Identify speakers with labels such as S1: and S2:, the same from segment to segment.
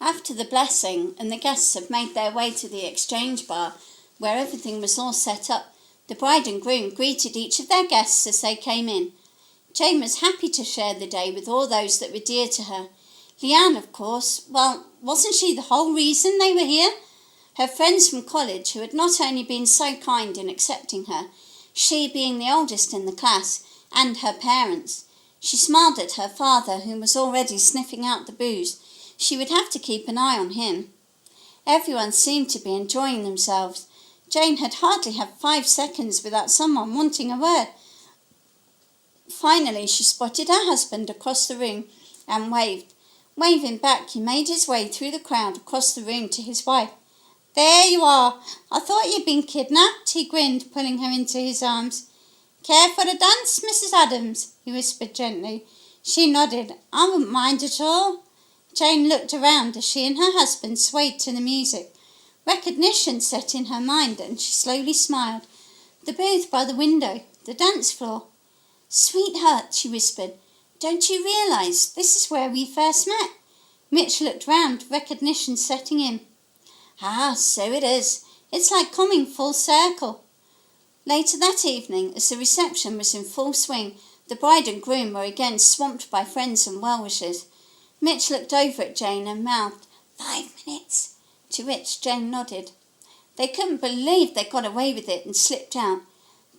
S1: After the blessing and the guests had made their way to the exchange bar, where everything was all set up, the bride and groom greeted each of their guests as they came in. Jane was happy to share the day with all those that were dear to her. Leanne, of course, well, wasn't she the whole reason they were here? Her friends from college, who had not only been so kind in accepting her, she being the oldest in the class, and her parents. She smiled at her father, who was already sniffing out the booze. She would have to keep an eye on him. Everyone seemed to be enjoying themselves. Jane had hardly had 5 seconds without someone wanting a word. Finally, she spotted her husband across the room and waved. Waving back, he made his way through the crowd across the room to his wife. "There you are. I thought you'd been kidnapped," he grinned, pulling her into his arms. "Care for a dance, Mrs. Adams?" he whispered gently. She nodded. "I wouldn't mind at all." Jane looked around as she and her husband swayed to the music. Recognition set in her mind, and she slowly smiled. The booth by the window, the dance floor. "Sweetheart," she whispered, "don't you realise this is where we first met?" Mitch looked round, recognition setting in. "Ah, so it is. It's like coming full circle." Later that evening, as the reception was in full swing, the bride and groom were again swamped by friends and well-wishers. Mitch looked over at Jane and mouthed, "5 minutes," to which Jane nodded. They couldn't believe they got away with it and slipped out.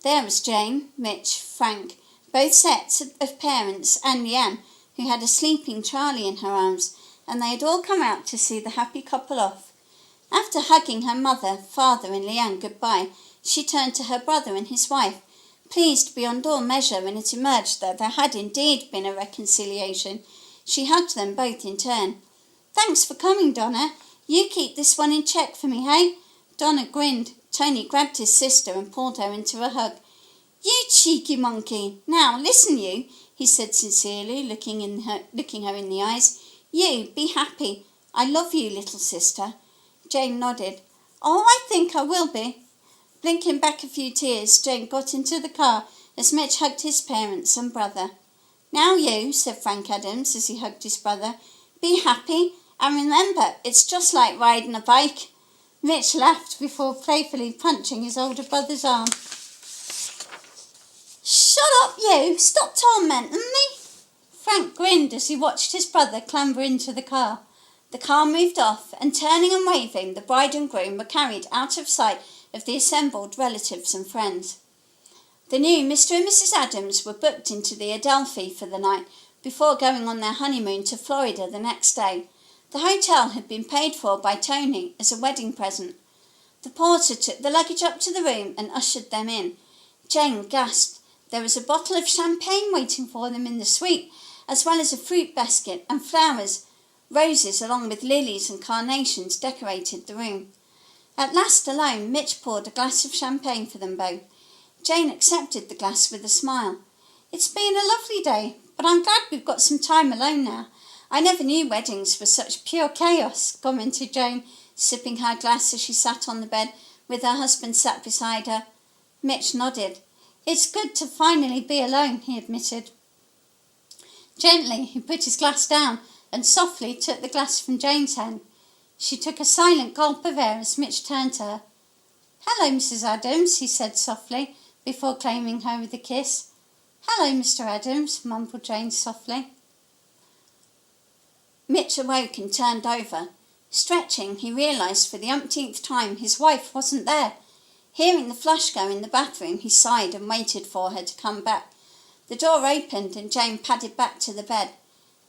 S1: There was Jane, Mitch, Frank, both sets of parents, and Leanne, who had a sleeping Charlie in her arms, and they had all come out to see the happy couple off. After hugging her mother, father and Leanne goodbye, she turned to her brother and his wife, pleased beyond all measure when it emerged that there had indeed been a reconciliation. She hugged them both in turn. "Thanks for coming, Donna. You keep this one in check for me, hey?" Donna grinned. Tony grabbed his sister and pulled her into a hug. "You cheeky monkey. Now, listen you," he said sincerely, looking her in the eyes. "You, be happy. I love you, little sister." Jane nodded. "Oh, I think I will be." Blinking back a few tears, Jane got into the car as Mitch hugged his parents and brother. "Now you," said Frank Adams as he hugged his brother, "be happy, and remember, it's just like riding a bike." Mitch laughed before playfully punching his older brother's arm. "Shut up, you! Stop tormenting me!" Frank grinned as he watched his brother clamber into the car. The car moved off, and turning and waving, the bride and groom were carried out of sight of the assembled relatives and friends. The new Mr. and Mrs. Adams were booked into the Adelphi for the night before going on their honeymoon to Florida the next day. The hotel had been paid for by Tony as a wedding present. The porter took the luggage up to the room and ushered them in. Jane gasped. There was a bottle of champagne waiting for them in the suite, as well as a fruit basket and flowers. Roses along with lilies and carnations decorated the room. At last alone, Mitch poured a glass of champagne for them both. Jane accepted the glass with a smile. "It's been a lovely day, but I'm glad we've got some time alone now. I never knew weddings were such pure chaos," commented Jane, sipping her glass as she sat on the bed with her husband sat beside her. Mitch nodded. "It's good to finally be alone," he admitted. Gently, he put his glass down and softly took the glass from Jane's hand. She took a silent gulp of air as Mitch turned to her. "Hello, Mrs. Adams," he said softly, before claiming her with a kiss. "Hello, Mr. Adams," mumbled Jane softly. Mitch awoke and turned over. Stretching, he realised for the umpteenth time his wife wasn't there. Hearing the flush go in the bathroom, he sighed and waited for her to come back. The door opened and Jane padded back to the bed.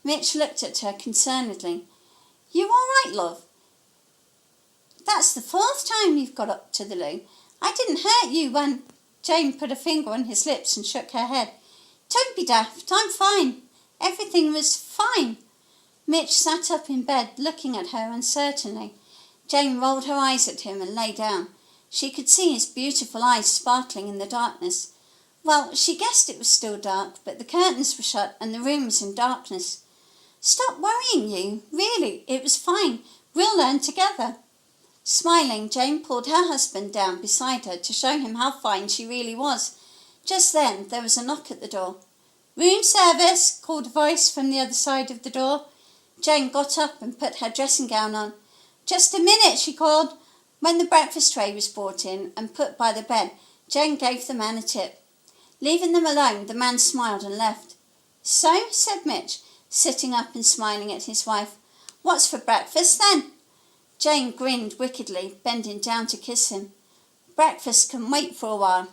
S1: Mitch looked at her concernedly. "You all right, love? That's the 4th time you've got up to the loo. I didn't hurt you when—" Jane put a finger on his lips and shook her head. "Don't be daft. I'm fine. Everything was fine." Mitch sat up in bed, looking at her uncertainly. Jane rolled her eyes at him and lay down. She could see his beautiful eyes sparkling in the darkness. Well, she guessed it was still dark, but the curtains were shut and the room was in darkness. "Stop worrying, you. Really, it was fine. We'll learn together." Smiling, Jane pulled her husband down beside her to show him how fine she really was. Just then, there was a knock at the door. "Room service," called a voice from the other side of the door. Jane got up and put her dressing gown on. "Just a minute," she called. When the breakfast tray was brought in and put by the bed, Jane gave the man a tip. Leaving them alone, the man smiled and left. "So," said Mitch, sitting up and smiling at his wife. "What's for breakfast, then?" Jane grinned wickedly, bending down to kiss him. "Breakfast can wait for a while."